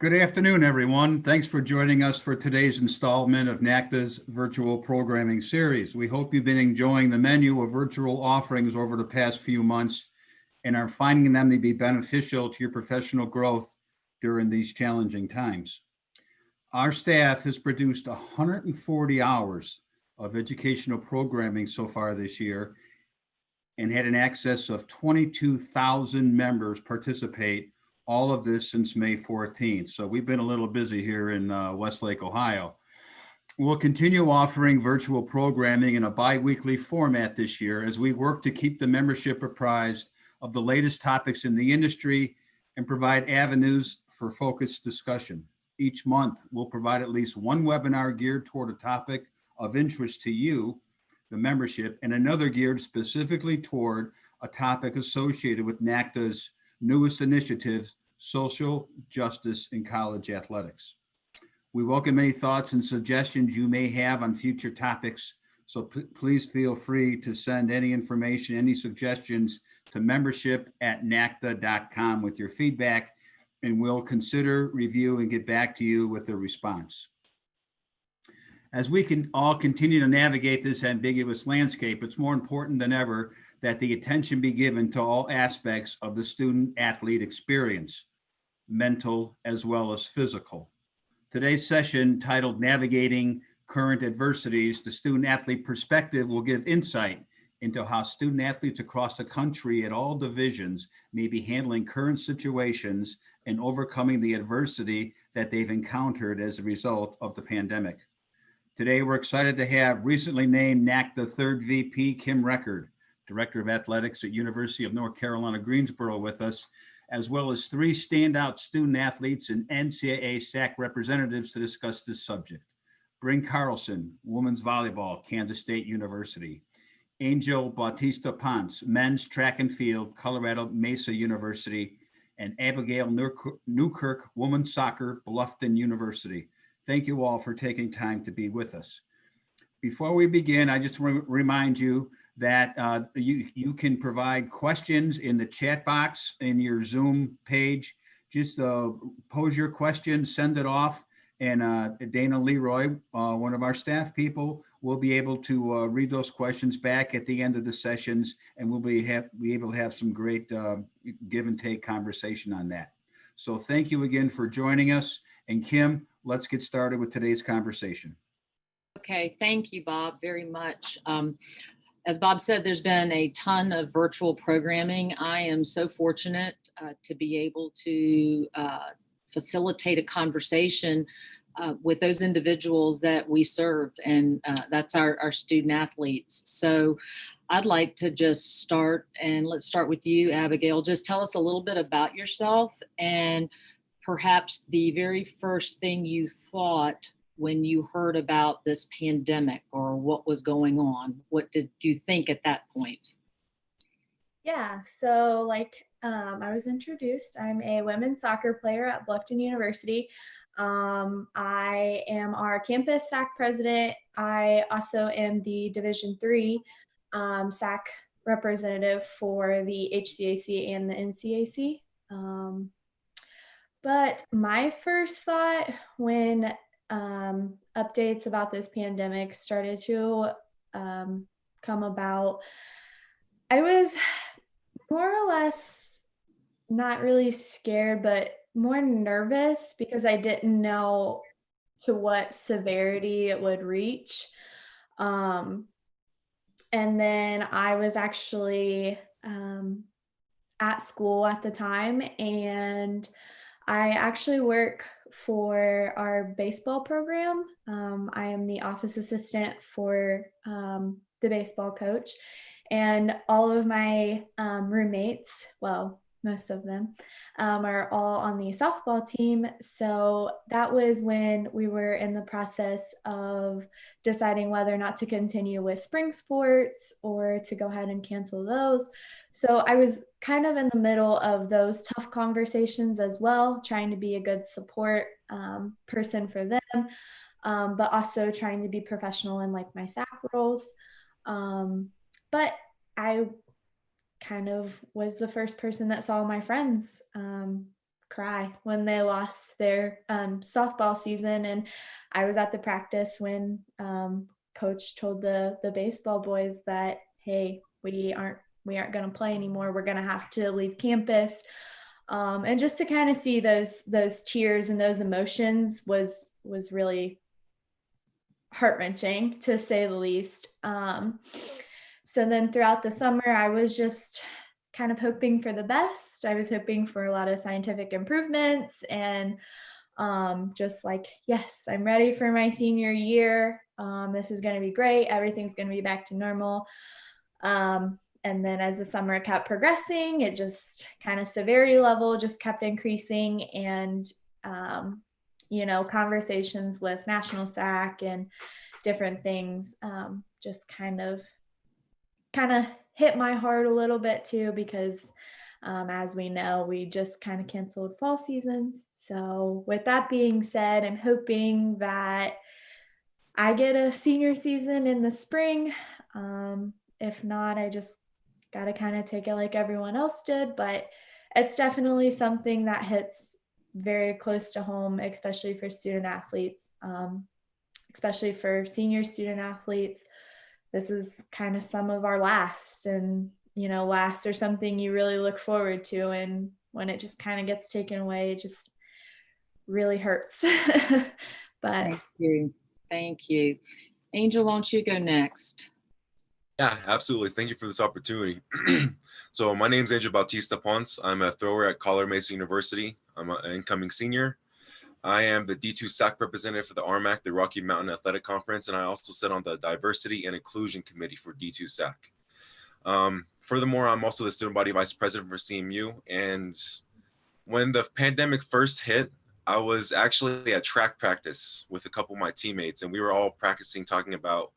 Good afternoon, everyone. Thanks for joining us for today's installment of NACDA's virtual programming series. We hope you've been enjoying the menu of virtual offerings over the past few months and are finding them to be beneficial to your professional growth during these challenging times. Our staff has produced 140 hours of educational programming so far this year and had an excess of 22,000 members participate, all of this since May 14th. So we've been a little busy here in Westlake, Ohio. We'll continue offering virtual programming in a bi-weekly format this year as we work to keep the membership apprised of the latest topics in the industry and provide avenues for focused discussion. Each month, we'll provide at least one webinar geared toward a topic of interest to you, the membership, and another geared specifically toward a topic associated with NACDA's newest initiative, social justice in college athletics. We welcome any thoughts and suggestions you may have on future topics, so please feel free to send any information, any suggestions to membership@nacda.com with your feedback, and we'll consider, review, and get back to you with a response. As we can all continue to navigate this ambiguous landscape, it's more important than ever that the attention be given to all aspects of the student-athlete experience, mental as well as physical. Today's session, titled Navigating Current Adversities, the Student-Athlete Perspective, will give insight into how student-athletes across the country at all divisions may be handling current situations and overcoming the adversity that they've encountered as a result of the pandemic. Today, we're excited to have recently named NACDA third VP, Kim Record, Director of Athletics at University of North Carolina, Greensboro, with us, as well as three standout student athletes and NCAA SAC representatives to discuss this subject. Bryn Carlson, women's volleyball, Kansas State University. Angel Bautista-Ponce, men's track and field, Colorado Mesa University. And Abigail Newkirk, women's soccer, Bluffton University. Thank you all for taking time to be with us. Before we begin, I just want to remind you that you can provide questions in the chat box in your Zoom page. Just pose your question, send it off, and Dana Leroy, one of our staff people, will be able to read those questions back at the end of the sessions, and we'll be able to have some great give and take conversation on that. So thank you again for joining us. And Kim, let's get started with today's conversation. Okay, thank you, Bob, very much. As Bob said, there's been a ton of virtual programming. I am so fortunate to be able to facilitate a conversation with those individuals that we serve, and that's our student athletes. So I'd like to just start, and let's start with you, Abigail. Just tell us a little bit about yourself and perhaps the very first thing you thought when you heard about this pandemic or what was going on. What did you think at that point? Yeah, so like I was introduced, I'm a women's soccer player at Bluffton University. I am our campus SAC president. I also am the Division III SAC representative for the HCAC and the NCAC. But my first thought when updates about this pandemic started to come about, I was more or less not really scared, but more nervous because I didn't know to what severity it would reach. And then I was actually at school at the time, and I actually work for our baseball program. I am the office assistant for the baseball coach, and all of my roommates, well, most of them, are all on the softball team. So that was when we were in the process of deciding whether or not to continue with spring sports or to go ahead and cancel those. So I was kind of in the middle of those tough conversations as well, trying to be a good support person for them, but also trying to be professional in like my SAC roles. But I kind of was the first person that saw my friends cry when they lost their softball season. And I was at the practice when coach told the baseball boys that, hey, we aren't going to play anymore. We're going to have to leave campus. And just to kind of see those tears and those emotions was really heart-wrenching, to say the least. So then throughout the summer, I was just kind of hoping for the best. I was hoping for a lot of scientific improvements and just like, yes, I'm ready for my senior year. This is going to be great. Everything's going to be back to normal. And then as the summer kept progressing, it just kind of severity level just kept increasing. And, conversations with National SAC and different things just kind of hit my heart a little bit too, because as we know, we just kind of canceled fall seasons. So with that being said, I'm hoping that I get a senior season in the spring. If not, I just got to kind of take it like everyone else did. But it's definitely something that hits very close to home, especially for student athletes, especially for senior student athletes. This is kind of some of our last, and last or something you really look forward to, and when it just kind of gets taken away, it just really hurts. But thank you. Angel, why don't you go next? Yeah, absolutely. Thank you for this opportunity. So my name is Angel Bautista-Ponce. I'm a thrower at Mesa University. I'm an incoming senior. I am the D2 SAC representative for the RMAC, the Rocky Mountain Athletic Conference, and I also sit on the Diversity and Inclusion Committee for D2 SAC. Furthermore, I'm also the student body vice president for CMU. And when the pandemic first hit, I was actually at track practice with a couple of my teammates, and we were all practicing, talking about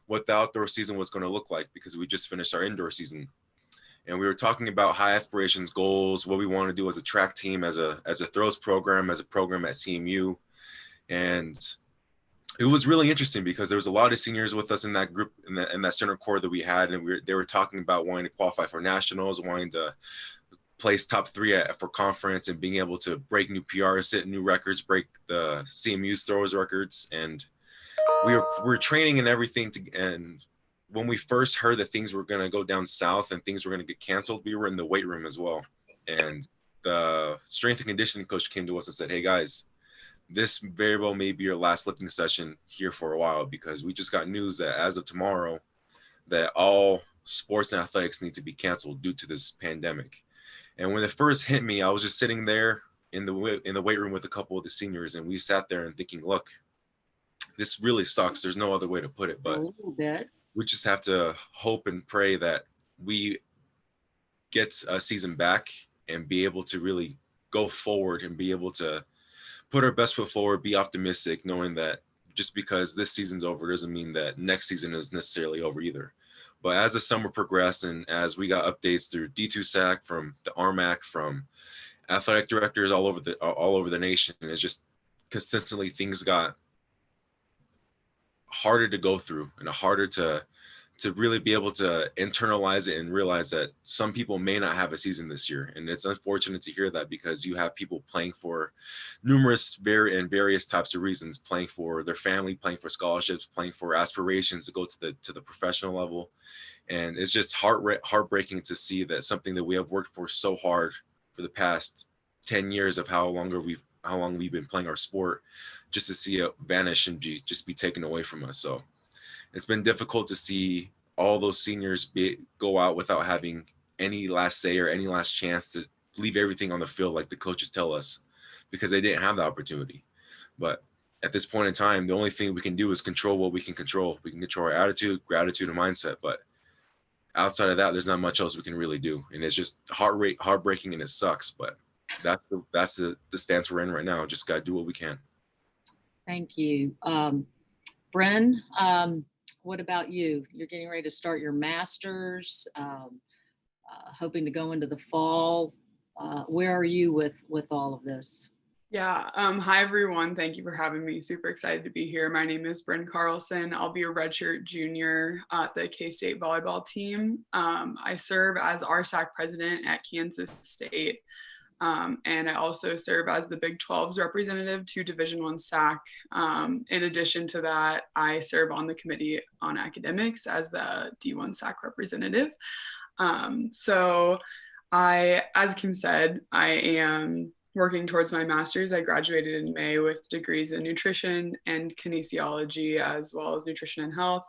what the outdoor season was going to look like, because we just finished our indoor season. And we were talking about high aspirations, goals, what we want to do as a track team, as a throws program, as a program at CMU. And it was really interesting because there was a lot of seniors with us in that group, in that center core that we had. And they were talking about wanting to qualify for nationals, wanting to place top 3 for conference, and being able to break new PRs, set new records, break the CMU's throws records. And we were training and everything and when we first heard that things were going to go down south and things were going to get canceled, we were in the weight room as well. And the strength and conditioning coach came to us and said, hey guys, this very well may be your last lifting session here for a while, because we just got news that as of tomorrow, that all sports and athletics need to be canceled due to this pandemic. And when it first hit me, I was just sitting there in the weight room with a couple of the seniors, and we sat there and thinking, look, this really sucks. There's no other way to put it, but we just have to hope and pray that we get a season back and be able to really go forward and be able to put our best foot forward, be optimistic, knowing that just because this season's over doesn't mean that next season is necessarily over either. But as the summer progressed and as we got updates through D2 SAC, from the RMAC, from athletic directors all over the nation, and it's just consistently things got harder to go through and harder to really be able to internalize it and realize that some people may not have a season this year. And it's unfortunate to hear that, because you have people playing for various types of reasons, playing for their family, playing for scholarships, playing for aspirations to go to the professional level. And it's just heartbreaking to see that something that we have worked for so hard for the past 10 years of how long we've been playing our sport, just to see it vanish and just be taken away from us. So it's been difficult to see all those seniors go out without having any last say or any last chance to leave everything on the field like the coaches tell us, because they didn't have the opportunity. But at this point in time, the only thing we can do is control what we can control. We can control our attitude, gratitude, and mindset. But outside of that, there's not much else we can really do. And it's just heartbreaking, and it sucks. But that's the stance we're in right now. Just got to do what we can. Thank you. Bryn, what about you? You're getting ready to start your master's, hoping to go into the fall. Where are you with all of this? Yeah. Hi, everyone. Thank you for having me. Super excited to be here. My name is Bryn Carlson. I'll be a redshirt junior at the K-State volleyball team. I serve as RSAC president at Kansas State. And I also serve as the Big 12's representative to Division I SAC. In addition to that, I serve on the Committee on Academics as the D1 SAC representative. So as Kim said, I am working towards my master's. I graduated in May with degrees in nutrition and kinesiology, as well as nutrition and health.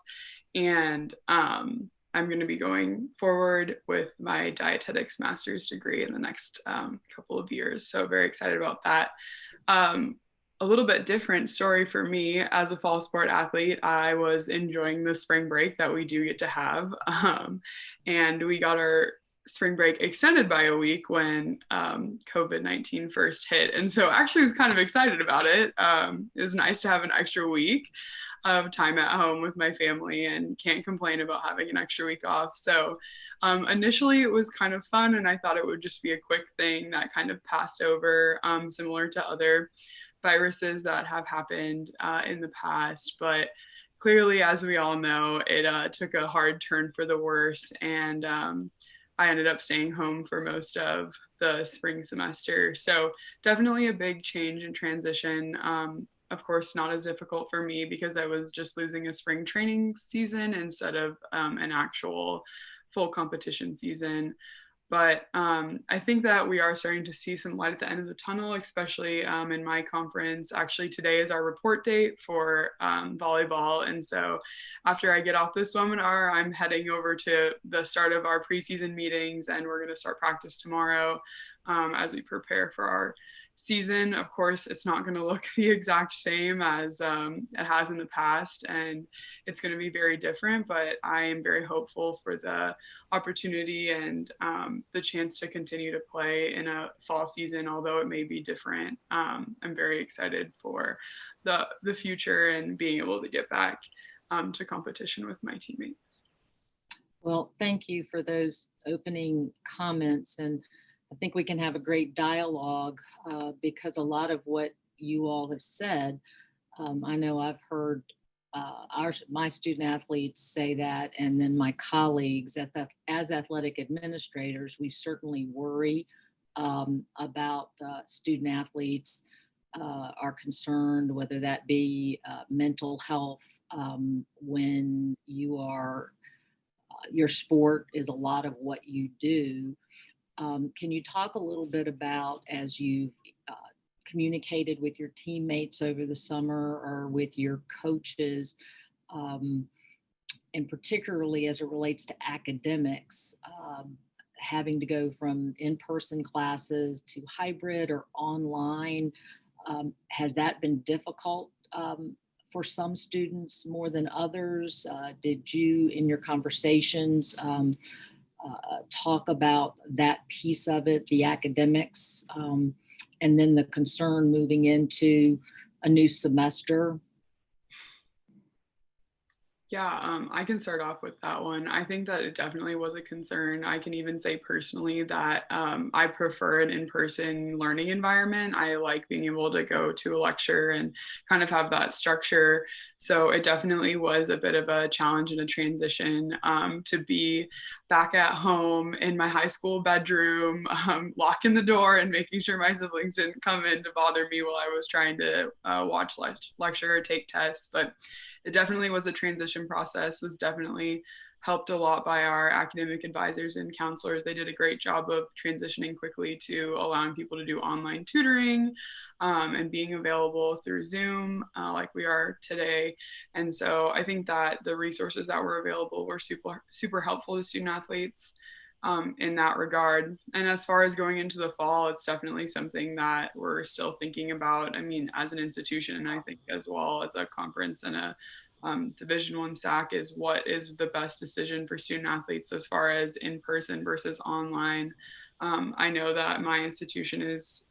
And I'm going to be going forward with my dietetics master's degree in the next couple of years. So very excited about that. A little bit different story for me as a fall sport athlete. I was enjoying the spring break that we do get to have. And we got our spring break extended by a week when COVID-19 first hit. And so actually was kind of excited about it. It was nice to have an extra week of time at home with my family and can't complain about having an extra week off. So initially it was kind of fun, and I thought it would just be a quick thing that kind of passed over, similar to other viruses that have happened in the past. But clearly, as we all know, it took a hard turn for the worse, and I ended up staying home for most of the spring semester. So definitely a big change and transition. Of course, not as difficult for me because I was just losing a spring training season instead of an actual full competition season. But I think that we are starting to see some light at the end of the tunnel, especially in my conference. Actually, today is our report date for volleyball. And so after I get off this webinar, I'm heading over to the start of our preseason meetings, and we're going to start practice tomorrow as we prepare for our season. Of course, it's not going to look the exact same as it has in the past, and it's going to be very different, but I am very hopeful for the opportunity and the chance to continue to play in a fall season, although it may be different. I'm very excited for the future and being able to get back to competition with my teammates. Well, thank you for those opening comments. And I think we can have a great dialogue because a lot of what you all have said, I know I've heard my student athletes say that, and then my colleagues as athletic administrators, we certainly worry about student athletes are concerned, whether that be mental health when you are, your sport is a lot of what you do. Can you talk a little bit about, as you've communicated with your teammates over the summer or with your coaches, and particularly as it relates to academics, having to go from in-person classes to hybrid or online? Has that been difficult for some students more than others? Did you, in your conversations, talk about that piece of it, the academics, and then the concern moving into a new semester? Yeah, I can start off with that one. I think that it definitely was a concern. I can even say personally that I prefer an in-person learning environment. I like being able to go to a lecture and kind of have that structure. So it definitely was a bit of a challenge and a transition to be back at home in my high school bedroom, locking the door and making sure my siblings didn't come in to bother me while I was trying to watch lecture or take tests. But it definitely was a transition process. Was definitely helped a lot by our academic advisors and counselors. They did a great job of transitioning quickly to allowing people to do online tutoring and being available through Zoom like we are today. And so I think that the resources that were available were super helpful to student athletes in that regard. And as far as going into the fall, it's definitely something that we're still thinking about. I mean, as an institution, and I think as well as a conference and a Division I SAC, is what is the best decision for student athletes as far as in-person versus online. I know that my institution is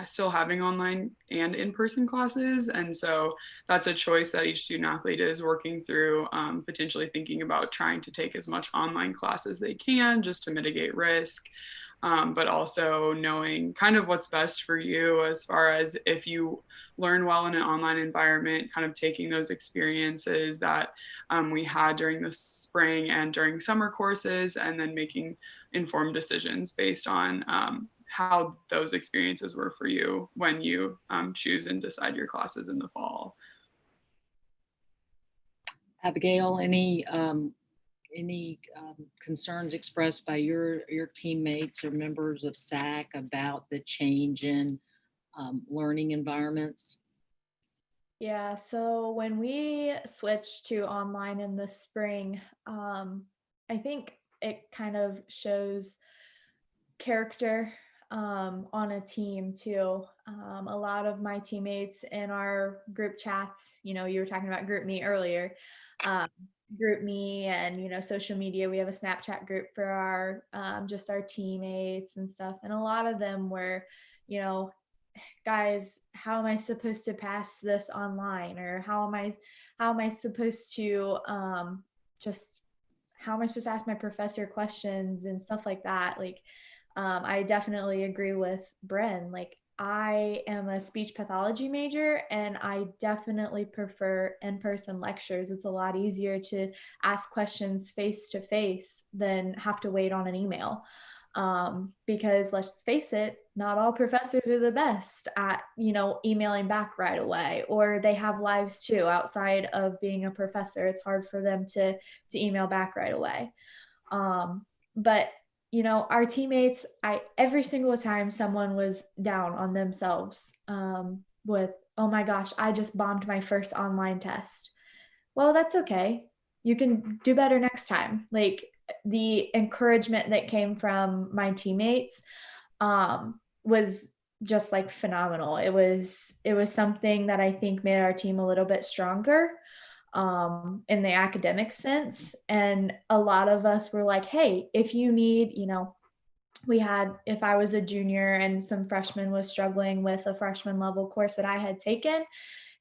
still having online and in-person classes. And so that's a choice that each student athlete is working through, potentially thinking about trying to take as much online class as they can just to mitigate risk. But also knowing kind of what's best for you as far as if you learn well in an online environment, kind of taking those experiences that we had during the spring and during summer courses, and then making informed decisions based on how those experiences were for you when you choose and decide your classes in the fall. Abigail, any concerns expressed by your teammates or members of SAC about the change in learning environments? Yeah, so when we switched to online in the spring, I think it kind of shows character on a team too. A lot of my teammates in our group chats, you know, you were talking about group me earlier, group me and, you know, social media, we have a Snapchat group for our just our teammates and stuff. And a lot of them were, you know, guys, how am I supposed to pass this online? Or how am I supposed to just how am I supposed to ask my professor questions and stuff like that? Like, I definitely agree with Bryn. Like, I am a speech pathology major and I definitely prefer in-person lectures. It's a lot easier to ask questions face to face than have to wait on an email. Because let's face it, not all professors are the best at, you know, emailing back right away, or they have lives too outside of being a professor. It's hard for them to email back right away. But you know, our teammates, every single time someone was down on themselves with, oh my gosh, I just bombed my first online test. Well, that's okay. You can do better next time. Like, the encouragement that came from my teammates was just like phenomenal. It was something that I think made our team a little bit stronger in the academic sense. And a lot of us were like, hey, if you need, you know, if I was a junior and some freshman was struggling with a freshman level course that I had taken,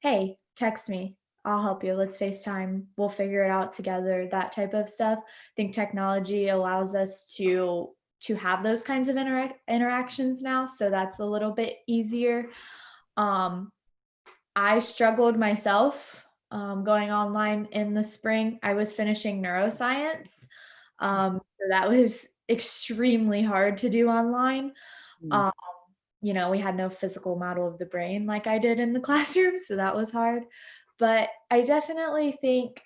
hey, text me. I'll help you. Let's FaceTime. We'll figure it out together, that type of stuff. I think technology allows us to have those kinds of interactions now. So that's a little bit easier. I struggled myself going online in the spring. I was finishing neuroscience. So that was extremely hard to do online. You know, we had no physical model of the brain like I did in the classroom, so that was hard. But I definitely think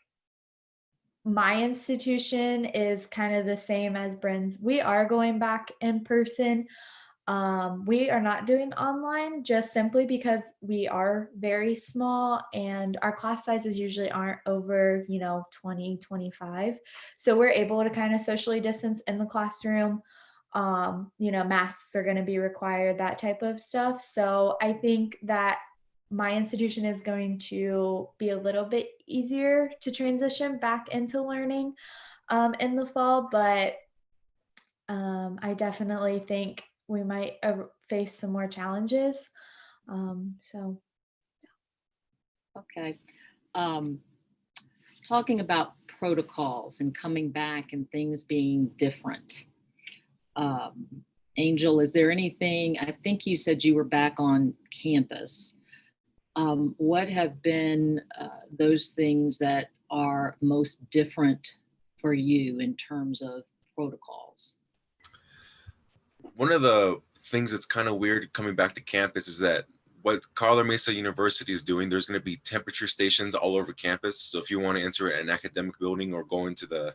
my institution is kind of the same as Bryn's. We are going back in person. We are not doing online just simply because we are very small and our class sizes usually aren't over, you know, 20, 25. So we're able to kind of socially distance in the classroom. You know, masks are going to be required, that type of stuff. So I think that my institution is going to be a little bit easier to transition back into learning in the fall, but I definitely think we might face some more challenges. So. Okay. Talking about protocols and coming back and things being different. Angel, is there anything, I think you said you were back on campus. What have been those things that are most different for you in terms of protocols? One of the things that's kind of weird coming back to campus is that what Mesa University is doing, there's going to be temperature stations all over campus. So if you want to enter an academic building or go into the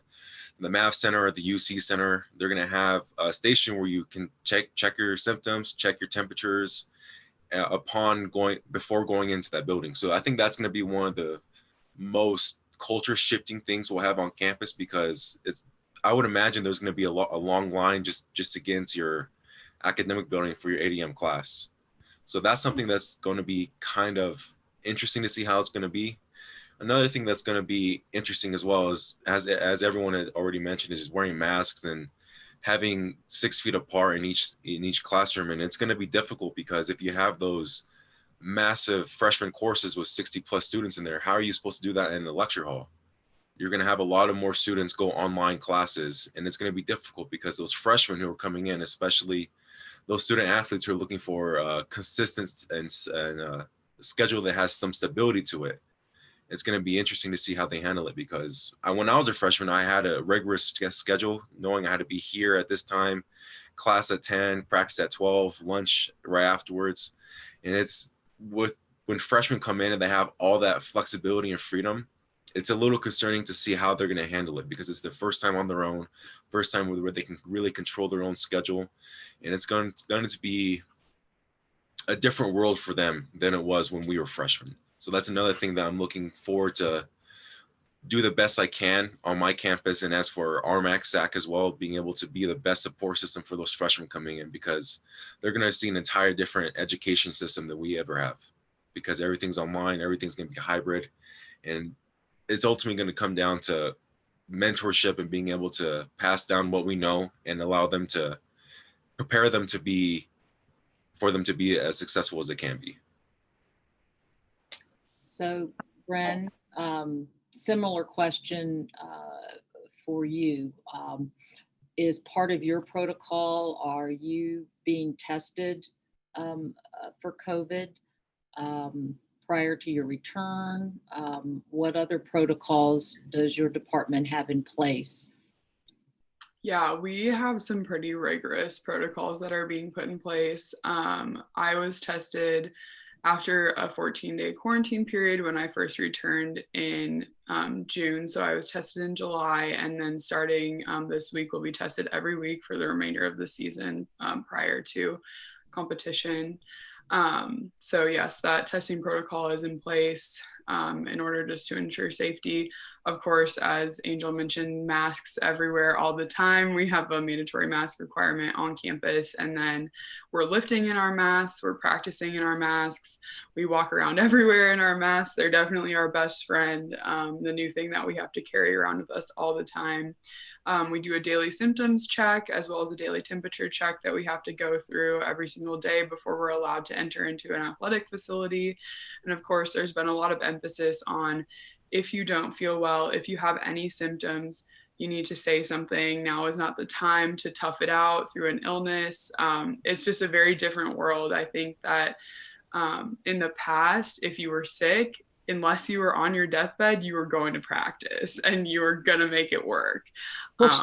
math center or the UC center, they're going to have a station where you can check your symptoms, check your temperatures before going into that building. So I think that's going to be one of the most culture shifting things we'll have on campus, because I would imagine there's going to be a long line just to get into your academic building for your ADM class. So that's something that's going to be kind of interesting to see how it's going to be. Another thing that's going to be interesting as well is, as everyone had already mentioned, is just wearing masks and having 6 feet apart in each classroom. And it's going to be difficult because if you have those massive freshman courses with 60 plus students in there, how are you supposed to do that in the lecture hall? You're going to have a lot of more students go online classes, and it's going to be difficult because those freshmen who are coming in, especially those student athletes who are looking for consistent and schedule that has some stability to it, it's going to be interesting to see how they handle it. Because when I was a freshman, I had a rigorous schedule, knowing I had to be here at this time class at 10, practice at 12, lunch right afterwards. And it's when freshmen come in and they have all that flexibility and freedom, it's a little concerning to see how they're going to handle it, because it's their first time on their own, first time where they can really control their own schedule. And it's going to be a different world for them than it was when we were freshmen. So that's another thing that I'm looking forward to do the best I can on my campus. And as for our MACSAC as well, being able to be the best support system for those freshmen coming in, because they're going to see an entire different education system than we ever have, because everything's online, everything's going to be hybrid. And it's ultimately going to come down to mentorship and being able to pass down what we know and allow them to prepare them to be, for them to be as successful as they can be. So, Bryn, similar question for you. Is part of your protocol, are you being tested for COVID prior to your return? What other protocols does your department have in place? Yeah, we have some pretty rigorous protocols that are being put in place. I was tested after a 14-day quarantine period when I first returned in June. So I was tested in July, and then starting this week, we'll be tested every week for the remainder of the season prior to competition. So yes, that testing protocol is in place in order just to ensure safety. Of course, as Angel mentioned, masks everywhere all the time. We have a mandatory mask requirement on campus, and then we're lifting in our masks, we're practicing in our masks. We walk around everywhere in our masks. They're definitely our best friend, the new thing that we have to carry around with us all the time. We do a daily symptoms check as well as a daily temperature check that we have to go through every single day before we're allowed to enter into an athletic facility. And of course, there's been a lot of emphasis on, if you don't feel well, if you have any symptoms, you need to say something. Now is not the time to tough it out through an illness. It's just a very different world. I think that in the past, if you were sick, unless you were on your deathbed, you were going to practice and you were going to make it work. Push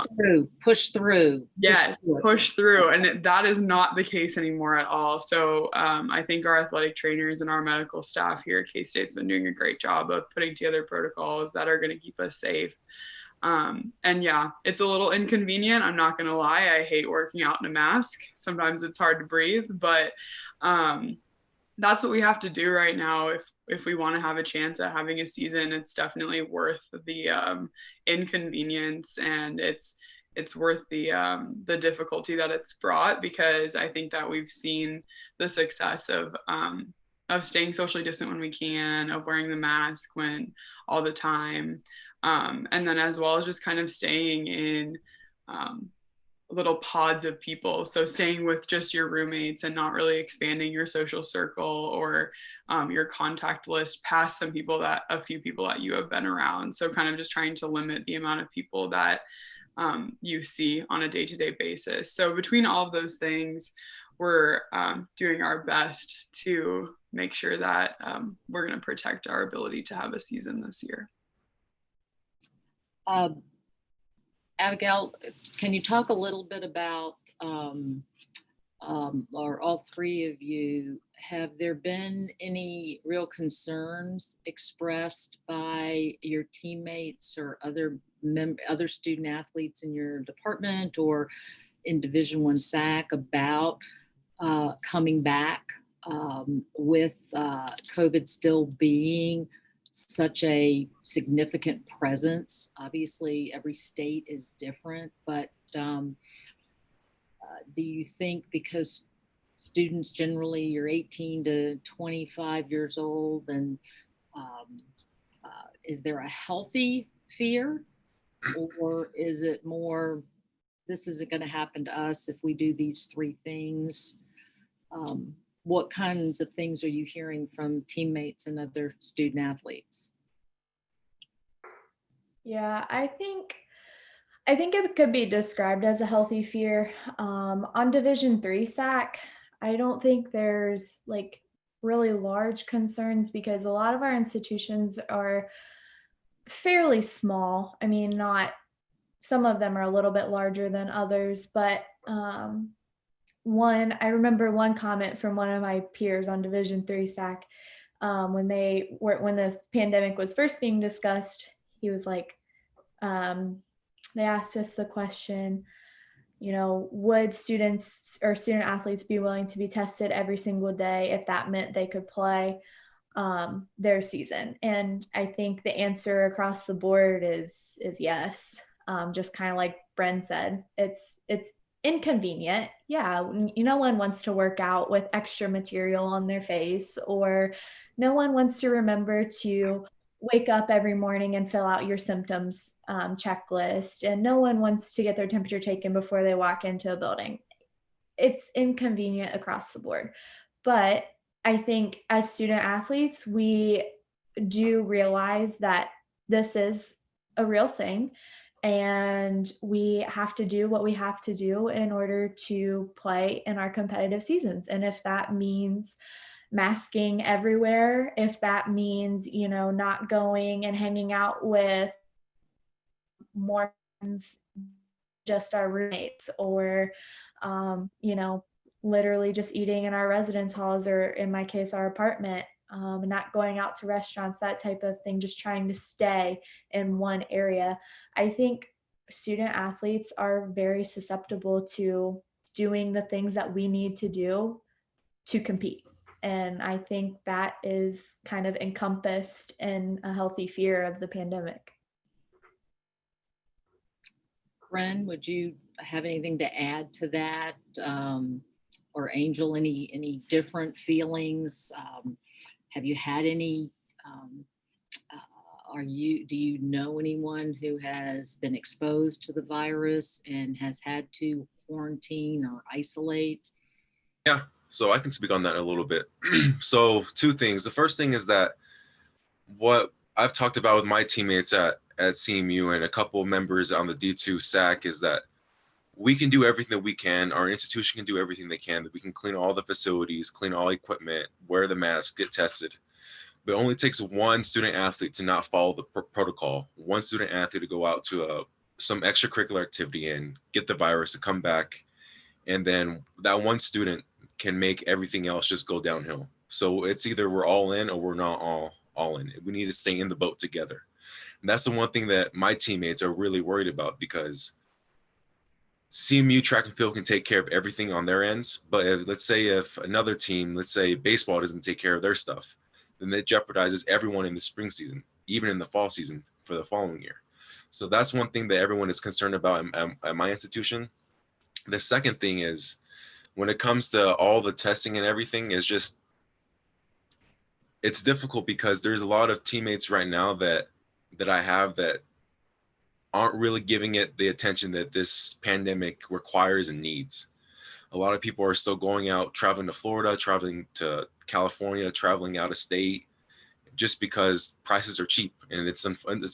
through. Yes, push through. And that is not the case anymore at all. So I think our athletic trainers and our medical staff here at K-State's been doing a great job of putting together protocols that are going to keep us safe. And yeah, it's a little inconvenient. I'm not going to lie. I hate working out in a mask. Sometimes it's hard to breathe, but that's what we have to do right now. If we want to have a chance at having a season, it's definitely worth the inconvenience, and it's worth the difficulty that it's brought, because I think that we've seen the success of staying socially distant when we can, of wearing the mask when all the time, and then as well as just kind of staying in little pods of people. So staying with just your roommates and not really expanding your social circle or your contact list past a few people that you have been around. So kind of just trying to limit the amount of people that you see on a day-to-day basis. So between all of those things, we're doing our best to make sure that we're going to protect our ability to have a season this year. Abigail, can you talk a little bit about, or all three of you, have there been any real concerns expressed by your teammates or other student athletes in your department or in Division I SAC about coming back with COVID still being such a significant presence? Obviously, every state is different, but do you think, because students generally, you're 18 to 25 years old, and is there a healthy fear, or is it more, this isn't going to happen to us if we do these three things? What kinds of things are you hearing from teammates and other student athletes? Yeah, I think it could be described as a healthy fear. On Division III SAC, I don't think there's like really large concerns, because a lot of our institutions are fairly small. I mean, some of them are a little bit larger than others, but I remember one comment from one of my peers on Division III SAC when the pandemic was first being discussed. He was like, they asked us the question, would students or student athletes be willing to be tested every single day if that meant they could play their season? And I think the answer across the board is yes. Just kind of like Bryn said, it's inconvenient. Yeah, no one wants to work out with extra material on their face, or no one wants to remember to wake up every morning and fill out your symptoms checklist, and no one wants to get their temperature taken before they walk into a building. It's inconvenient across the board. But I think as student athletes, we do realize that this is a real thing, and we have to do what we have to do in order to play in our competitive seasons. And if that means masking everywhere, if that means, not going and hanging out with more friends, just our roommates, or, literally just eating in our residence halls, or in my case, our apartment, not going out to restaurants, that type of thing, just trying to stay in one area. I think student athletes are very susceptible to doing the things that we need to do to compete. And I think that is kind of encompassed in a healthy fear of the pandemic. Bryn, would you have anything to add to that? Or Angel, any different feelings? Have you had any, do you know anyone who has been exposed to the virus and has had to quarantine or isolate? Yeah, so I can speak on that a little bit. So 2 things. The first thing is that what I've talked about with my teammates at CMU and a couple of members on the D2 SAC is that we can do everything that we can. Our institution can do everything they can. That we can clean all the facilities, clean all equipment, wear the mask, get tested. But it only takes one student athlete to not follow the protocol. One student athlete to go out to some extracurricular activity and get the virus, to come back, and then that one student can make everything else just go downhill. So it's either we're all in or we're not all in. We need to stay in the boat together. And that's the one thing that my teammates are really worried about, because CMU track and field can take care of everything on their ends, but let's say if another team, let's say baseball, doesn't take care of their stuff, then that jeopardizes everyone in the spring season, even in the fall season for the following year. So that's one thing that everyone is concerned about at my institution. The second thing is, when it comes to all the testing and everything, is just, it's difficult because there's a lot of teammates right now that I have that aren't really giving it the attention that this pandemic requires and needs. A lot of people are still going out, traveling to Florida, traveling to California, traveling out of state, just because prices are cheap. And it's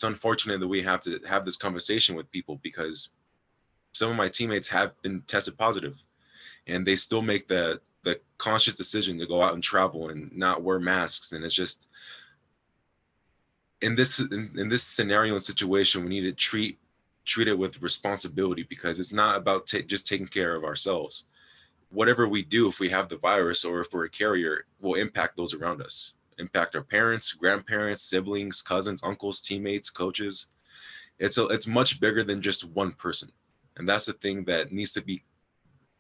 unfortunate that we have to have this conversation with people, because some of my teammates have been tested positive and they still make the conscious decision to go out and travel and not wear masks. And it's just, in this scenario and situation, we need to treat it with responsibility, because it's not about just taking care of ourselves. Whatever we do, if we have the virus or if we're a carrier, will impact those around us, impact our parents, grandparents, siblings, cousins, uncles, teammates, coaches. It's much bigger than just one person. And that's the thing that needs to be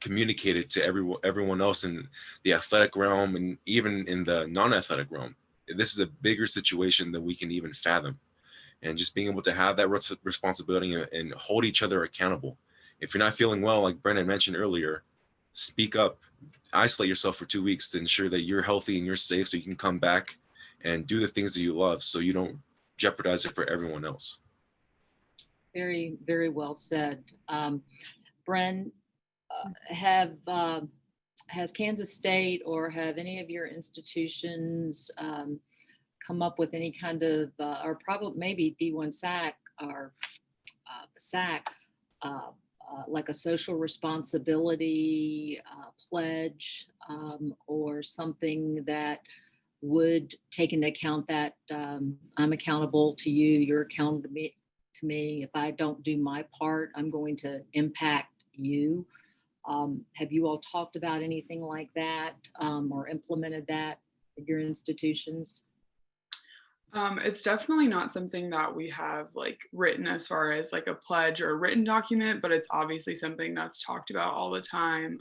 communicated to everyone else in the athletic realm and even in the non-athletic realm. This is a bigger situation than we can even fathom. And just being able to have that responsibility and hold each other accountable. If you're not feeling well, like Brennan mentioned earlier, speak up, isolate yourself for 2 weeks to ensure that you're healthy and you're safe, so you can come back and do the things that you love, so you don't jeopardize it for everyone else. Very, very well said. Bryn, has Kansas State or have any of your institutions come up with any kind of, or probably maybe D1 SAC or SAC, like a social responsibility pledge, or something that would take into account that I'm accountable to you, you're accountable to me. If I don't do my part, I'm going to impact you. Have you all talked about anything like that or implemented that at your institutions? It's definitely not something that we have like written as far as like a pledge or a written document, but it's obviously something that's talked about all the time.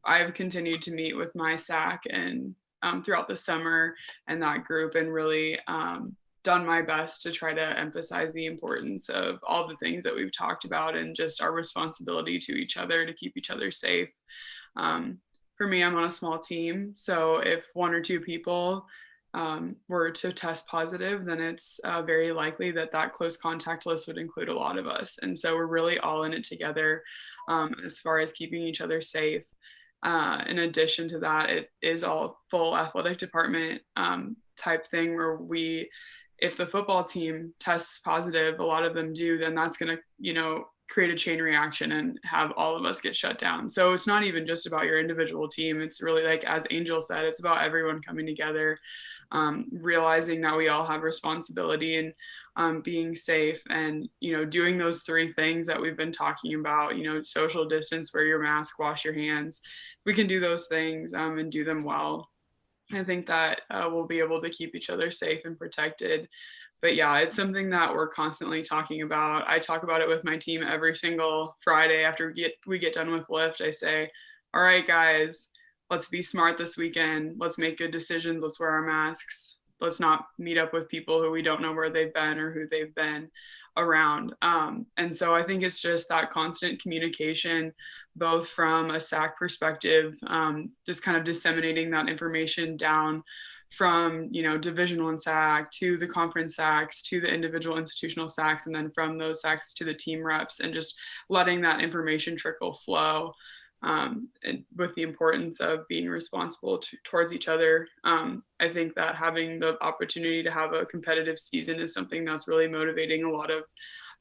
I've continued to meet with my SAC and throughout the summer and that group, and really done my best to try to emphasize the importance of all the things that we've talked about and just our responsibility to each other to keep each other safe. For me, I'm on a small team, so if one or two people were to test positive, then it's very likely that that close contact list would include a lot of us. And so we're really all in it together as far as keeping each other safe. In addition to that, it is all full athletic department type thing where if the football team tests positive, a lot of them do, then that's going to, create a chain reaction and have all of us get shut down. So it's not even just about your individual team. It's really, like, as Angel said, it's about everyone coming together, realizing that we all have responsibility and being safe and, doing those three things that we've been talking about, social distance, wear your mask, wash your hands. We can do those things and do them well. I think that we'll be able to keep each other safe and protected. But yeah, it's something that we're constantly talking about. I talk about it with my team every single Friday after we get done with lift. I say, all right, guys, let's be smart this weekend. Let's make good decisions. Let's wear our masks. Let's not meet up with people who we don't know where they've been or who they've been around. And so I think it's just that constant communication, both from a SAC perspective, just kind of disseminating that information down from, Division I SAC to the conference SACs to the individual institutional SACs, and then from those SACs to the team reps, and just letting that information trickle flow with the importance of being responsible towards each other. I think that having the opportunity to have a competitive season is something that's really motivating a lot of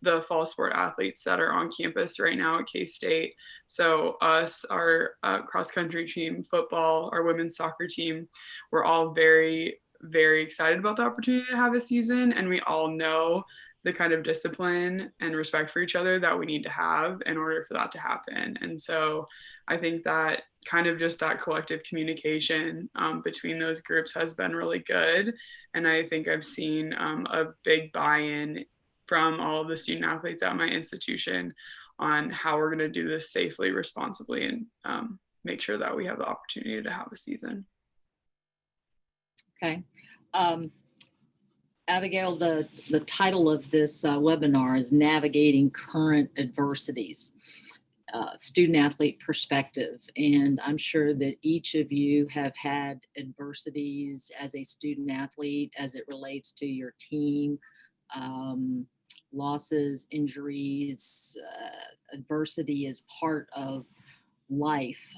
the fall sport athletes that are on campus right now at K-State. So us, our cross country team, football, our women's soccer team, we're all very, very excited about the opportunity to have a season. And we all know the kind of discipline and respect for each other that we need to have in order for that to happen. And so I think that kind of just that collective communication between those groups has been really good. And I think I've seen a big buy-in from all of the student athletes at my institution on how we're going to do this safely, responsibly, and make sure that we have the opportunity to have a season. Okay. Abigail, the title of this webinar is Navigating Current Adversities, Student Athlete Perspective. And I'm sure that each of you have had adversities as a student athlete as it relates to your team, losses, injuries. Adversity is part of life.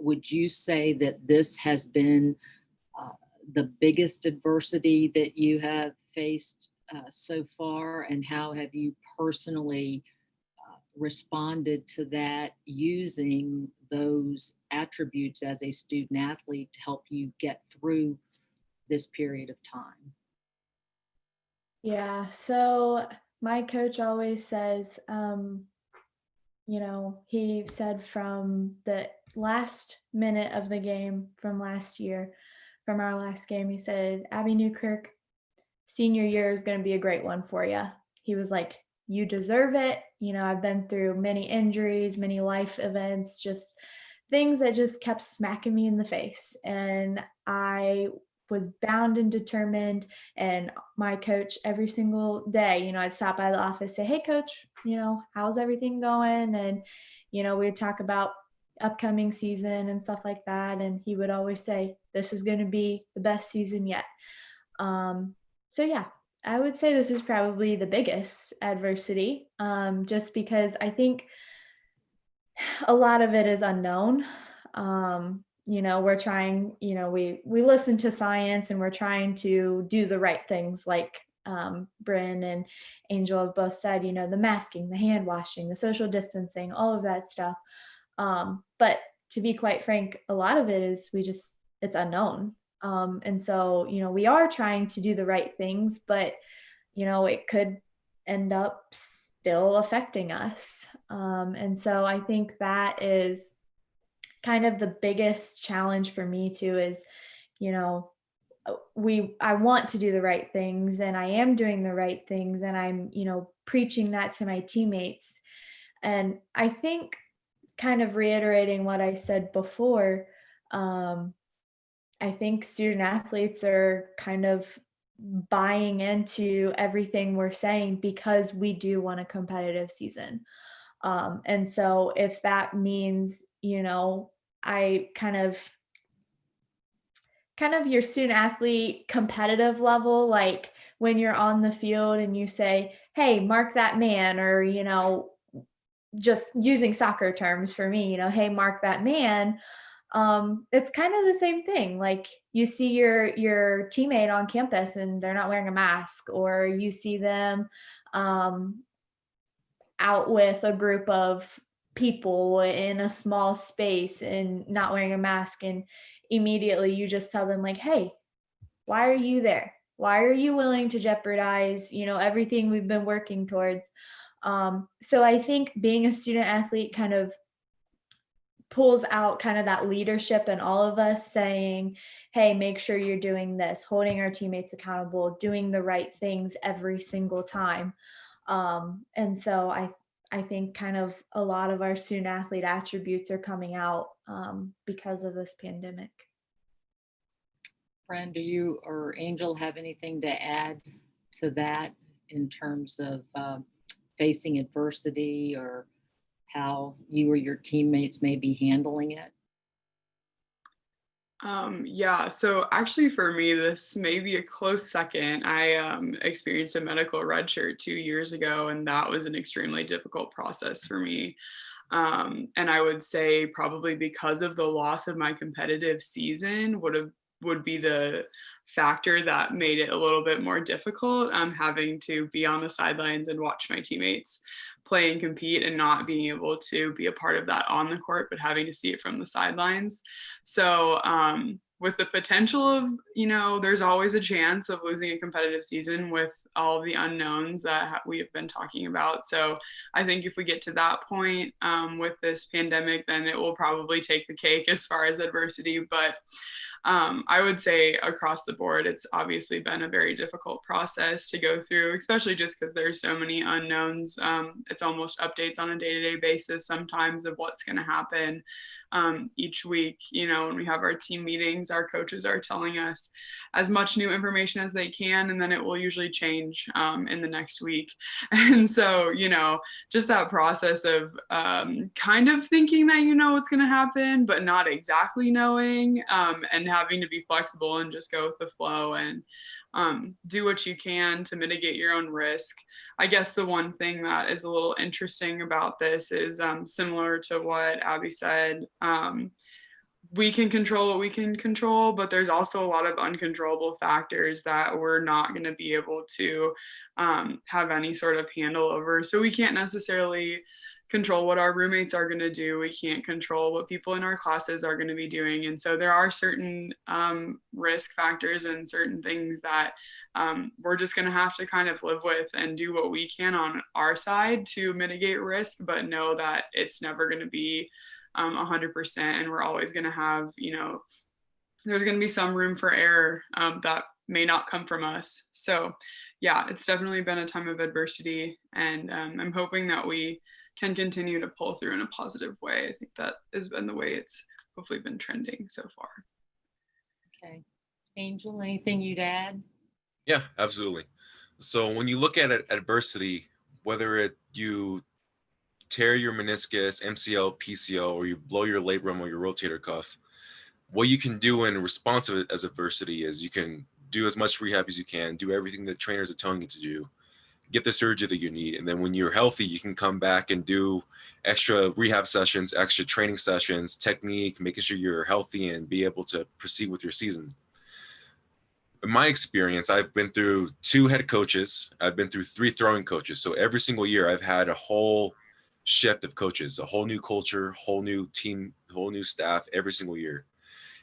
Would you say that this has been the biggest adversity that you have faced so far, and how have you personally responded to that using those attributes as a student athlete to help you get through this period of time? Yeah, so my coach always says, he said from the last minute of the game from last year, from our last game, he said, Abby Newkirk, senior year is going to be a great one for you. He was like, you deserve it. I've been through many injuries, many life events, just things that just kept smacking me in the face. And I was bound and determined. And my coach every single day, I'd stop by the office, say, hey coach, how's everything going? And, we'd talk about upcoming season and stuff like that. And he would always say, this is going to be the best season yet. So yeah, I would say this is probably the biggest adversity, just because I think a lot of it is unknown. We're trying, we listen to science and we're trying to do the right things, like Bryn and Angel have both said, the masking, the hand washing, the social distancing, all of that stuff. But to be quite frank, a lot of it is it's unknown. And so, we are trying to do the right things, but, it could end up still affecting us. And so I think that is kind of the biggest challenge for me too, is, you know, I want to do the right things, and I am doing the right things, and I'm, you know, preaching that to my teammates. And I think, kind of reiterating what I said before, I think student athletes are kind of buying into everything we're saying because we do want a competitive season. And so if that means, you know, I kind of your student athlete competitive level, like when you're on the field and you say, hey, mark that man, or, you know, just using soccer terms for me, you know, hey, mark that man. It's kind of the same thing. Like you see your teammate on campus and they're not wearing a mask, or you see them out with a group of people in a small space and not wearing a mask, and immediately you just tell them like, hey, why are you there? Why are you willing to jeopardize, you know, everything we've been working towards? So I think being a student athlete kind of pulls out kind of that leadership in all of us, saying, hey, make sure you're doing this, holding our teammates accountable, doing the right things every single time. And so I think kind of a lot of our student athlete attributes are coming out because of this pandemic. Bryn, do you or Angel have anything to add to that in terms of facing adversity, or how you or your teammates may be handling it? Yeah, so actually for me, this may be a close second. I experienced a medical red shirt 2 years ago, and that was an extremely difficult process for me. And I would say probably because of the loss of my competitive season would be the factor that made it a little bit more difficult, having to be on the sidelines and watch my teammates play and compete, and not being able to be a part of that on the court, but having to see it from the sidelines. So with the potential of, you know, there's always a chance of losing a competitive season with all of the unknowns that we have been talking about. So I think if we get to that point with this pandemic, then it will probably take the cake as far as adversity. But I would say across the board, it's obviously been a very difficult process to go through, especially just because there's so many unknowns. It's almost updates on a day-to-day basis sometimes of what's going to happen each week. You know, when we have our team meetings, our coaches are telling us as much new information as they can, and then it will usually change in the next week. And so, you know, just that process of kind of thinking that you know what's going to happen, but not exactly knowing, and having to be flexible and just go with the flow and do what you can to mitigate your own risk. I guess the one thing that is a little interesting about this is similar to what Abby said. We can control what we can control, but there's also a lot of uncontrollable factors that we're not going to be able to have any sort of handle over. So we can't necessarily control what our roommates are going to do. We can't control what people in our classes are going to be doing. And so there are certain risk factors and certain things that we're just going to have to kind of live with and do what we can on our side to mitigate risk, but know that it's never going to be 100%. And we're always going to have, you know, there's going to be some room for error that may not come from us. So yeah, it's definitely been a time of adversity, and I'm hoping that we can continue to pull through in a positive way. I think that has been the way it's hopefully been trending so far. Okay. Angel, anything you'd add? Yeah, absolutely. So when you look at adversity, whether you tear your meniscus, MCL, PCL, or you blow your labrum or your rotator cuff, what you can do in response to it as adversity is you can do as much rehab as you can, do everything that trainers are telling you to do, get the surgery that you need. And then when you're healthy, you can come back and do extra rehab sessions, extra training sessions, technique, making sure you're healthy and be able to proceed with your season. In my experience, I've been through 2 head coaches. I've been through 3 throwing coaches. So every single year I've had a whole shift of coaches, a whole new culture, whole new team, whole new staff every single year.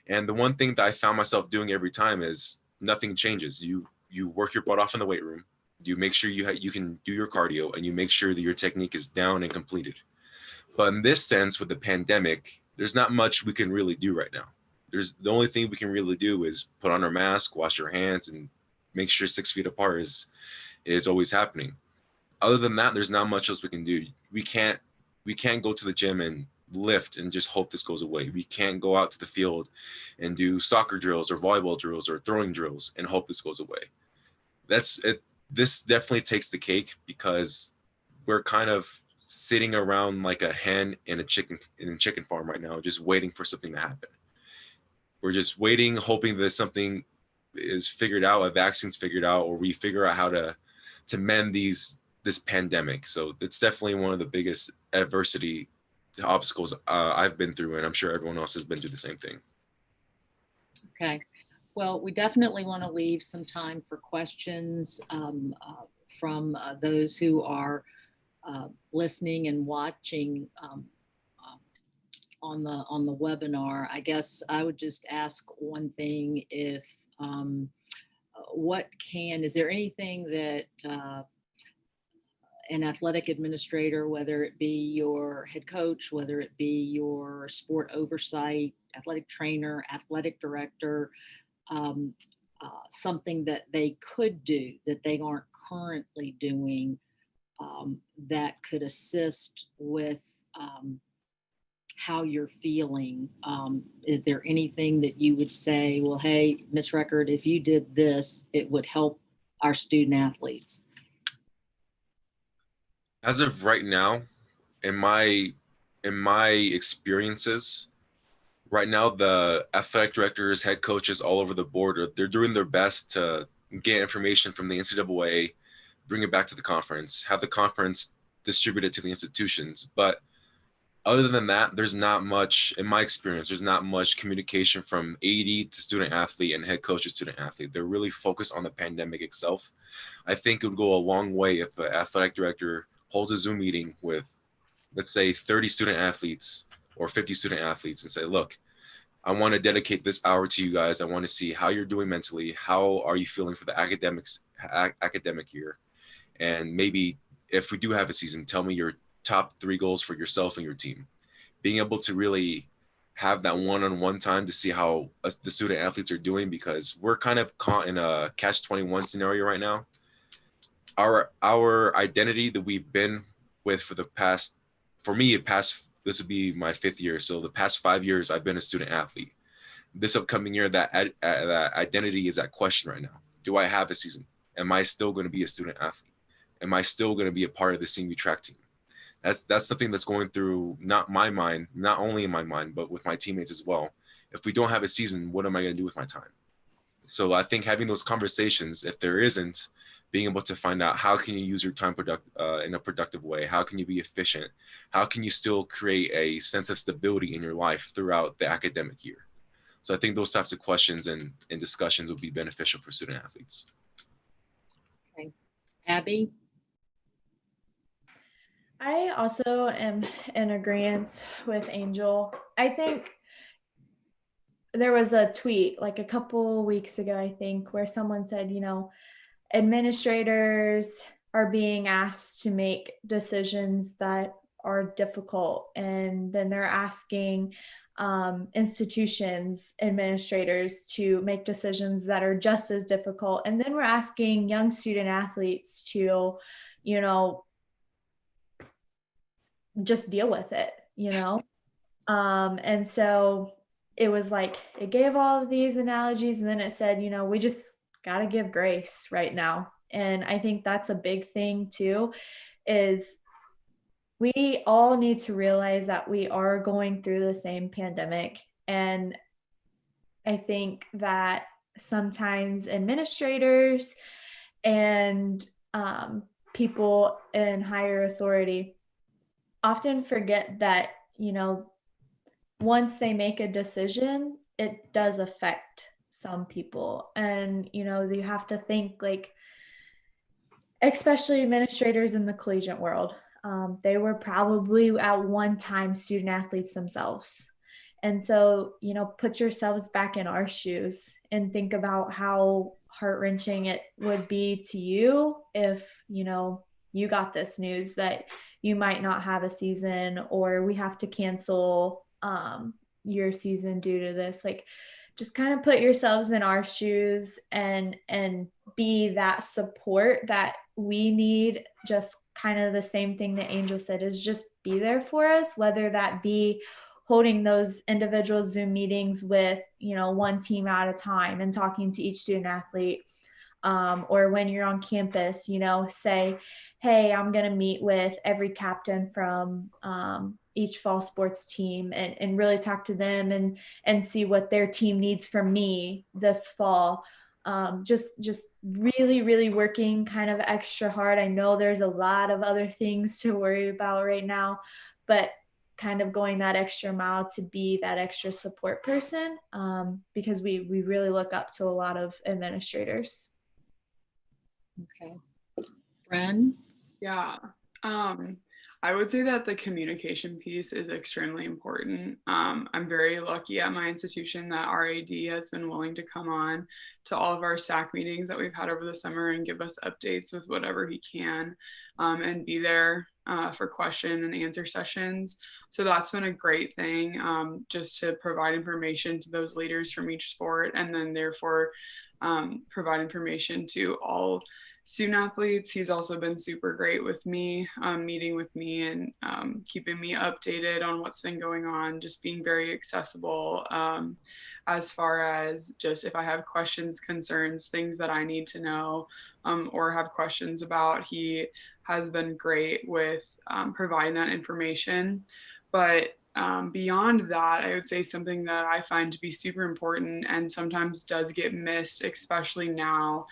And the one thing that I found myself doing every time is nothing changes. You work your butt off in the weight room. You make sure you can do your cardio, and you make sure that your technique is down and completed. But in this sense, with the pandemic, there's not much we can really do right now. The only thing we can really do is put on our mask, wash our hands, and make sure 6 feet apart is always happening. Other than that, there's not much else we can do. We can't go to the gym and lift and just hope this goes away. We can't go out to the field and do soccer drills or volleyball drills or throwing drills and hope this goes away. That's it. This definitely takes the cake, because we're kind of sitting around like a hen in a chicken farm right now, just waiting for something to happen. We're just waiting, hoping that something is figured out, a vaccine's figured out, or we figure out how to mend this pandemic. So it's definitely one of the biggest obstacles I've been through, and I'm sure everyone else has been through the same thing. Okay. Well, we definitely want to leave some time for questions from those who are listening and watching on the webinar. I guess I would just ask one thing: if is there anything that an athletic administrator, whether it be your head coach, whether it be your sport oversight, athletic trainer, athletic director, something that they could do that they aren't currently doing, that could assist with how you're feeling? Is there anything that you would say, well, hey, Ms. Record, if you did this, it would help our student athletes? As of right now, in my experiences, right now, the athletic directors, head coaches all over the board, they're doing their best to get information from the NCAA, bring it back to the conference, have the conference distribute it to the institutions. But other than that, there's not much, in my experience, there's not much communication from AD to student athlete and head coach to student athlete. They're really focused on the pandemic itself. I think it would go a long way if an athletic director holds a Zoom meeting with, let's say, 30 student athletes or 50 student athletes and say, look, I want to dedicate this hour to you guys. I want to see how you're doing mentally. How are you feeling for the academic year? And maybe if we do have a season, tell me your top 3 goals for yourself and your team. Being able to really have that one-on-one time to see how the student athletes are doing, because we're kind of caught in a catch-21 scenario right now. Our identity that we've been with for the past, this would be my 5th year. So the past 5 years, I've been a student athlete. This upcoming year, that identity is at question right now. Do I have a season? Am I still going to be a student athlete? Am I still going to be a part of the senior track team? That's something that's going through not only in my mind, but with my teammates as well. If we don't have a season, what am I going to do with my time? So I think having those conversations, if there isn't, being able to find out how can you use your time in a productive way? How can you be efficient? How can you still create a sense of stability in your life throughout the academic year? So I think those types of questions and discussions would be beneficial for student athletes. Okay. Abby? I also am in agreement with Angel. I think there was a tweet like a couple weeks ago, I think, where someone said, administrators are being asked to make decisions that are difficult, and then they're asking institutions administrators to make decisions that are just as difficult, and then we're asking young student athletes to just deal with it, and so it was like, it gave all of these analogies, and then it said, we just got to give grace right now. And I think that's a big thing too, is we all need to realize that we are going through the same pandemic. And I think that sometimes administrators and people in higher authority often forget that, once they make a decision, it does affect some people. And, you have to think, like, especially administrators in the collegiate world, they were probably at one time student athletes themselves. And so, put yourselves back in our shoes and think about how heart-wrenching it would be to you if, you know, you got this news that you might not have a season, or we have to cancel your season due to this. Like, just kind of put yourselves in our shoes and be that support that we need. Just kind of the same thing that Angel said, is just be there for us, whether that be holding those individual Zoom meetings with, you know, one team at a time and talking to each student athlete. Or when you're on campus, you know, say, hey, I'm going to meet with every captain from each fall sports team and really talk to them and see what their team needs from me this fall. Just really, really working kind of extra hard. I know there's a lot of other things to worry about right now, but kind of going that extra mile to be that extra support person, because we really look up to a lot of administrators. Okay. Bryn? Yeah. I would say that the communication piece is extremely important. I'm very lucky at my institution that our AD has been willing to come on to all of our SAC meetings that we've had over the summer and give us updates with whatever he can, and be there for question and answer sessions. So that's been a great thing, just to provide information to those leaders from each sport, and then therefore provide information to all student athletes. He's also been super great with me, meeting with me and keeping me updated on what's been going on, just being very accessible as far as just if I have questions, concerns, things that I need to know or have questions about. He has been great with providing that information. But beyond that, I would say something that I find to be super important and sometimes does get missed, especially now,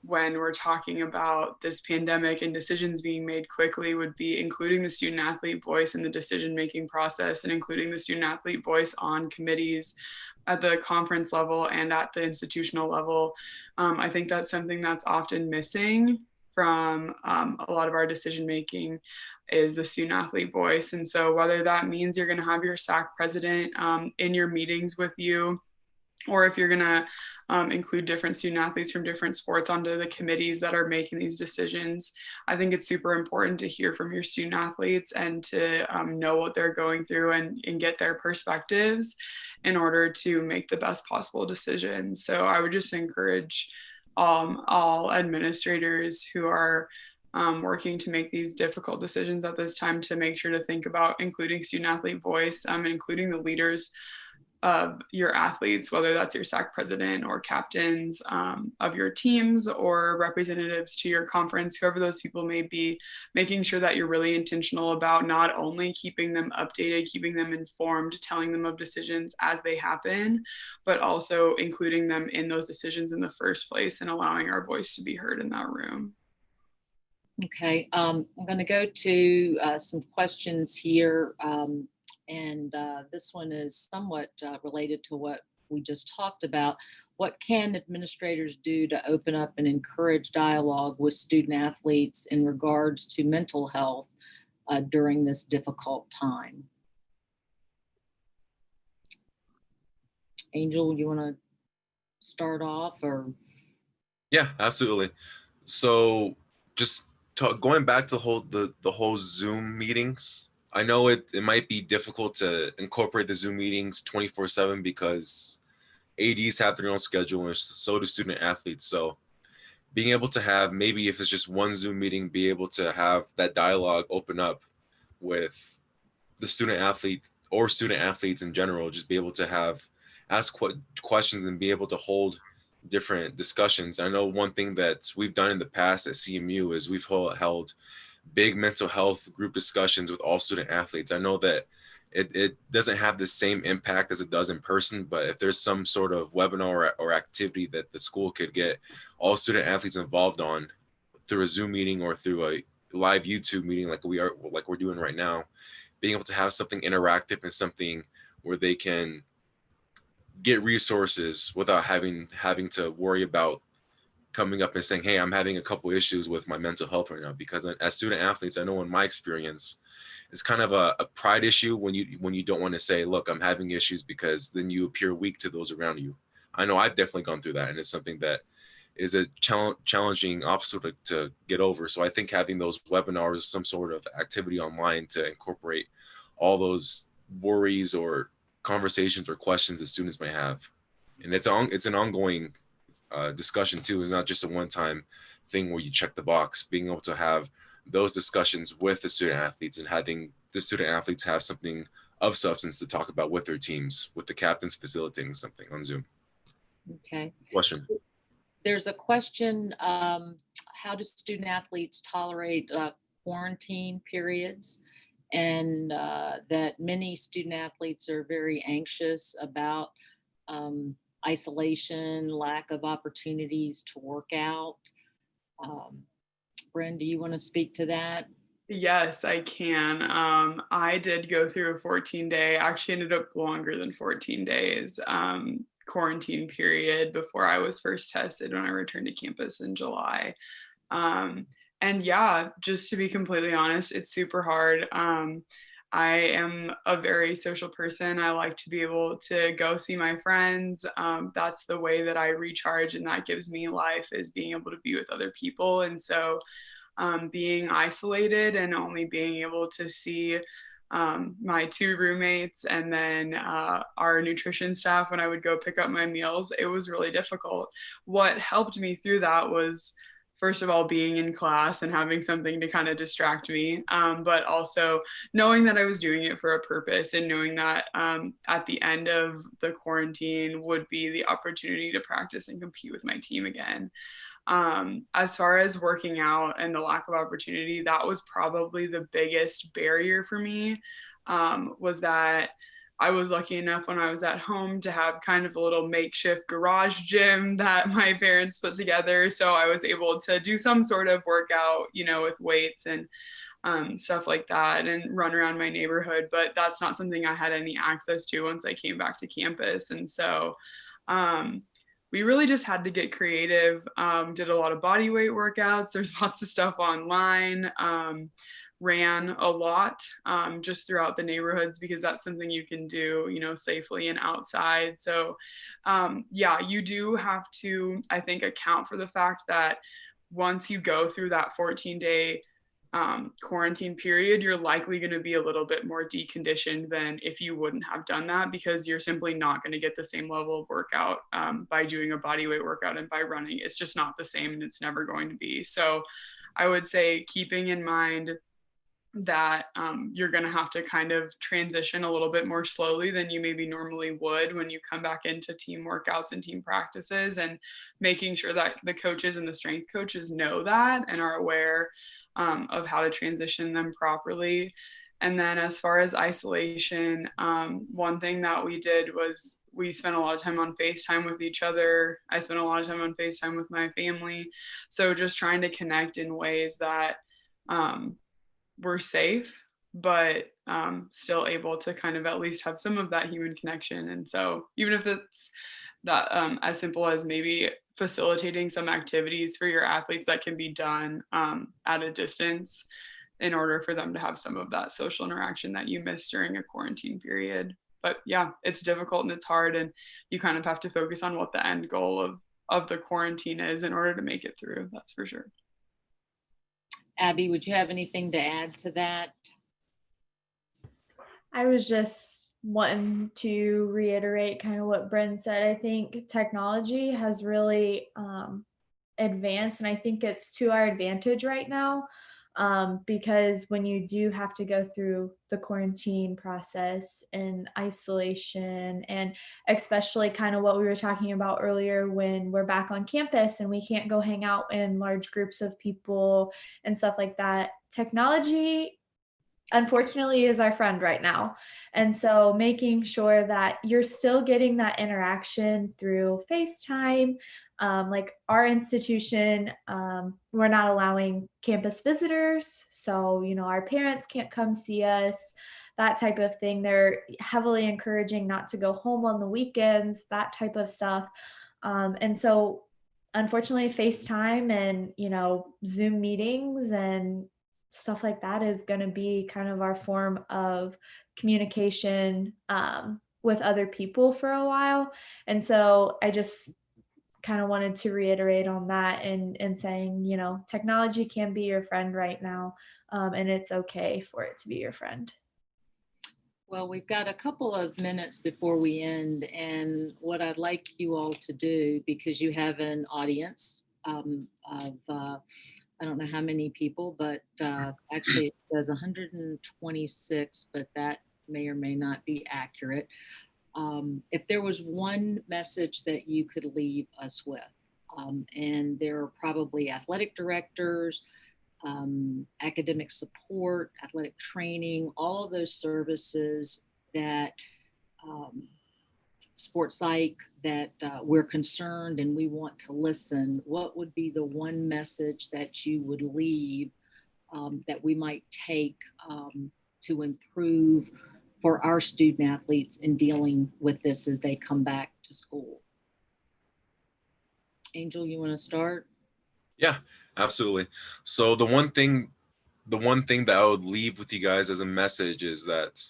when we're talking about this pandemic and decisions being made quickly, would be including the student athlete voice in the decision-making process, and including the student athlete voice on committees at the conference level and at the institutional level. I think that's something that's often missing from a lot of our decision-making, is the student athlete voice. And so whether that means you're going to have your SAC president in your meetings with you, or if you're going to include different student athletes from different sports onto the committees that are making these decisions, I think it's super important to hear from your student athletes and to know what they're going through and get their perspectives in order to make the best possible decisions. So I would just encourage all administrators who are working to make these difficult decisions at this time to make sure to think about including student athlete voice, including the leaders of your athletes, whether that's your SAC president or captains of your teams or representatives to your conference, whoever those people may be, making sure that you're really intentional about not only keeping them updated, keeping them informed, telling them of decisions as they happen, but also including them in those decisions in the first place and allowing our voice to be heard in that room. Okay, I'm going to go to some questions here. And this one is somewhat related to what we just talked about. What can administrators do to open up and encourage dialogue with student athletes in regards to mental health during this difficult time? Angel, you want to start off, or? Yeah, absolutely. So just going back to the whole Zoom meetings, I know it might be difficult to incorporate the Zoom meetings 24/7 because ADs have their own schedule and so do student athletes. So being able to have, maybe if it's just one Zoom meeting, be able to have that dialogue open up with the student athlete or student athletes in general, just be able to ask questions and be able to hold different discussions. I know one thing that we've done in the past at CMU is we've held big mental health group discussions with all student athletes. I know that it doesn't have the same impact as it does in person, but if there's some sort of webinar or activity that the school could get all student athletes involved on through a Zoom meeting or through a live YouTube meeting like we're doing right now, being able to have something interactive and something where they can get resources without having to worry about coming up and saying, hey, I'm having a couple issues with my mental health right now. Because as student athletes, I know in my experience, it's kind of a pride issue when you don't want to say, look, I'm having issues, because then you appear weak to those around you. I know I've definitely gone through that, and it's something that is a challenging obstacle to get over. So I think having those webinars, some sort of activity online to incorporate all those worries or conversations or questions that students may have, and it's an ongoing discussion too. It's not just a one-time thing where you check the box. Being able to have those discussions with the student athletes and having the student athletes have something of substance to talk about with their teams, with the captains facilitating something on Zoom. Okay. Question. There's a question, how do student athletes tolerate quarantine periods? And that many student athletes are very anxious about isolation, lack of opportunities to work out. Bryn, do you want to speak to that? Yes, I can. I did go through a 14-day, actually ended up longer than 14 days, quarantine period before I was first tested when I returned to campus in July. And yeah, just to be completely honest, it's super hard. I am a very social person. I like to be able to go see my friends. That's the way that I recharge, and that gives me life, is being able to be with other people. And so being isolated and only being able to see my 2 roommates and then our nutrition staff when I would go pick up my meals, it was really difficult. What helped me through that was, first of all, being in class and having something to kind of distract me, but also knowing that I was doing it for a purpose, and knowing that at the end of the quarantine would be the opportunity to practice and compete with my team again. As far as working out and the lack of opportunity, that was probably the biggest barrier for me, was that I was lucky enough when I was at home to have kind of a little makeshift garage gym that my parents put together. So I was able to do some sort of workout, with weights and stuff like that, and run around my neighborhood. But that's not something I had any access to once I came back to campus. And so we really just had to get creative, did a lot of body weight workouts. There's lots of stuff online. Ran a lot just throughout the neighborhoods, because that's something you can do, safely and outside. So yeah, you do have to, I think, account for the fact that once you go through that 14-day quarantine period, you're likely going to be a little bit more deconditioned than if you wouldn't have done that, because you're simply not going to get the same level of workout by doing a body weight workout and by running. It's just not the same, and it's never going to be. So I would say keeping in mind that you're going to have to kind of transition a little bit more slowly than you maybe normally would when you come back into team workouts and team practices, and making sure that the coaches and the strength coaches know that and are aware of how to transition them properly. And then as far as isolation, one thing that we did was we spent a lot of time on FaceTime with each other. I spent a lot of time on FaceTime with my family. So just trying to connect in ways that we're safe, but still able to kind of at least have some of that human connection. And so even if it's that as simple as maybe facilitating some activities for your athletes that can be done at a distance, in order for them to have some of that social interaction that you miss during a quarantine period. But yeah, it's difficult and it's hard, and you kind of have to focus on what the end goal of the quarantine is in order to make it through. That's for sure. Abby, would you have anything to add to that? I was just wanting to reiterate kind of what Bryn said. I think technology has really advanced, and I think it's to our advantage right now, because when you do have to go through the quarantine process and isolation, and especially kind of what we were talking about earlier, when we're back on campus and we can't go hang out in large groups of people and stuff like that, technology unfortunately is our friend right now. And so making sure that you're still getting that interaction through FaceTime. Like our institution, we're not allowing campus visitors. So, our parents can't come see us, that type of thing. They're heavily encouraging not to go home on the weekends, that type of stuff. And so unfortunately, FaceTime and, Zoom meetings and stuff like that is going to be kind of our form of communication with other people for a while. And so I just kind of wanted to reiterate on that and saying, you know, technology can be your friend right now, and it's okay for it to be your friend. Well, we've got a couple of minutes before we end, and what I'd like you all to do, because you have an audience of, I don't know how many people, but actually it says 126, but that may or may not be accurate. If there was one message that you could leave us with, and there are probably athletic directors, academic support, athletic training, all of those services that sports psych, that we're concerned and we want to listen, what would be the one message that you would leave that we might take to improve for our student athletes in dealing with this as they come back to school? Angel, you want to start? Yeah, absolutely. So the one thing that I would leave with you guys as a message is that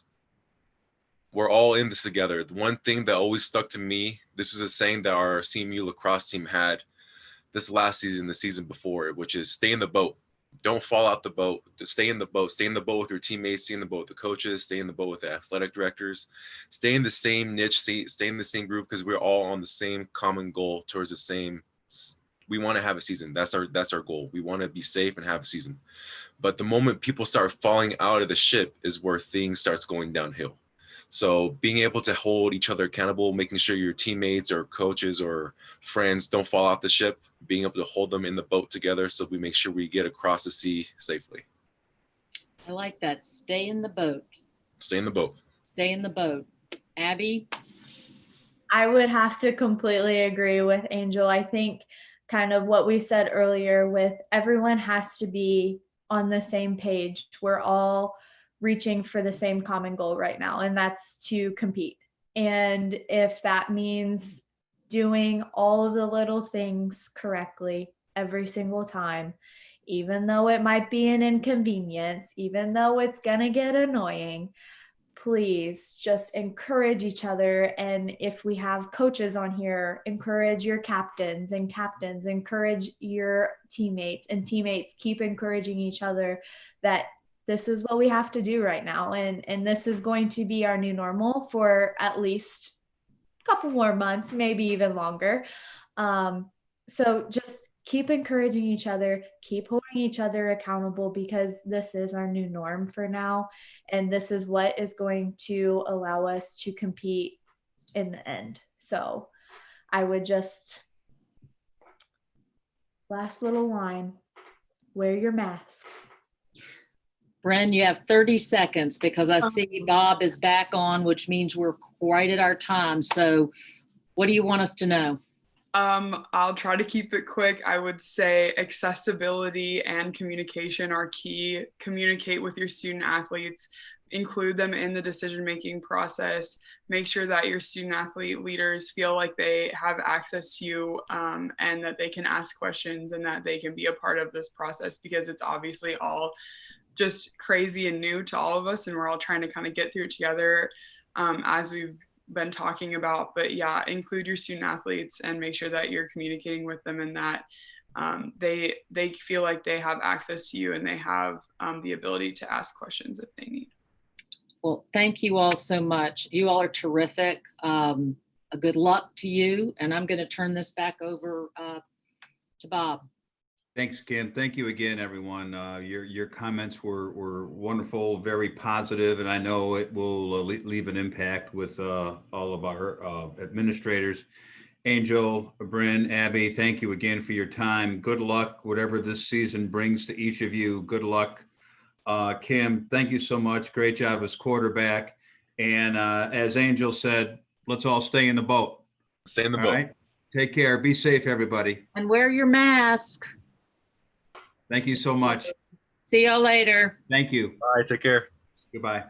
we're all in this together. The one thing that always stuck to me, this is a saying that our CMU lacrosse team had this last season, the season before, which is stay in the boat. Don't fall out the boat. Just stay in the boat. Stay in the boat with your teammates. Stay in the boat with the coaches. Stay in the boat with the athletic directors. Stay in the same niche. Stay in the same group, because we're all on the same common goal towards the same. We want to have a season. That's our goal. We want to be safe and have a season. But the moment people start falling out of the ship is where things starts going downhill. So being able to hold each other accountable, making sure your teammates or coaches or friends don't fall off the ship, being able to hold them in the boat together so we make sure we get across the sea safely. I like that. Stay in the boat. Stay in the boat. Stay in the boat. Abby? I would have to completely agree with Angel. I think kind of what we said earlier with everyone has to be on the same page. We're all reaching for the same common goal right now, and that's to compete. And if that means doing all of the little things correctly every single time, even though it might be an inconvenience, even though it's gonna get annoying, please just encourage each other. And if we have coaches on here, encourage your captains, and captains encourage your teammates, and teammates keep encouraging each other that this is what we have to do right now. And this is going to be our new normal for at least a couple more months, maybe even longer. So just keep encouraging each other, keep holding each other accountable, because this is our new norm for now. And this is what is going to allow us to compete in the end. So I would just, last little line, wear your masks. Bryn, you have 30 seconds because I see Bob is back on, which means we're right at our time. So what do you want us to know? I'll try to keep it quick. I would say accessibility and communication are key. Communicate with your student athletes, include them in the decision-making process. Make sure that your student athlete leaders feel like they have access to you, and that they can ask questions and that they can be a part of this process, because it's obviously all just crazy and new to all of us, and we're all trying to kind of get through it together, as we've been talking about. But yeah, include your student athletes and make sure that you're communicating with them, and that they feel like they have access to you and they have the ability to ask questions if they need. Well, thank you all so much. You all are terrific. A good luck to you. And I'm going to turn this back over to Bob. Thanks, Kim. Thank you again, everyone. Your comments were wonderful, very positive, and I know it will leave an impact with all of our administrators. Angel, Bryn, Abby, thank you again for your time. Good luck, whatever this season brings to each of you. Good luck. Kim, thank you so much. Great job as quarterback. And as Angel said, let's all stay in the boat. Stay in the All boat. right? Take care. Be safe, everybody. And wear your mask. Thank you so much. See y'all later. Thank you. All right, take care. Goodbye.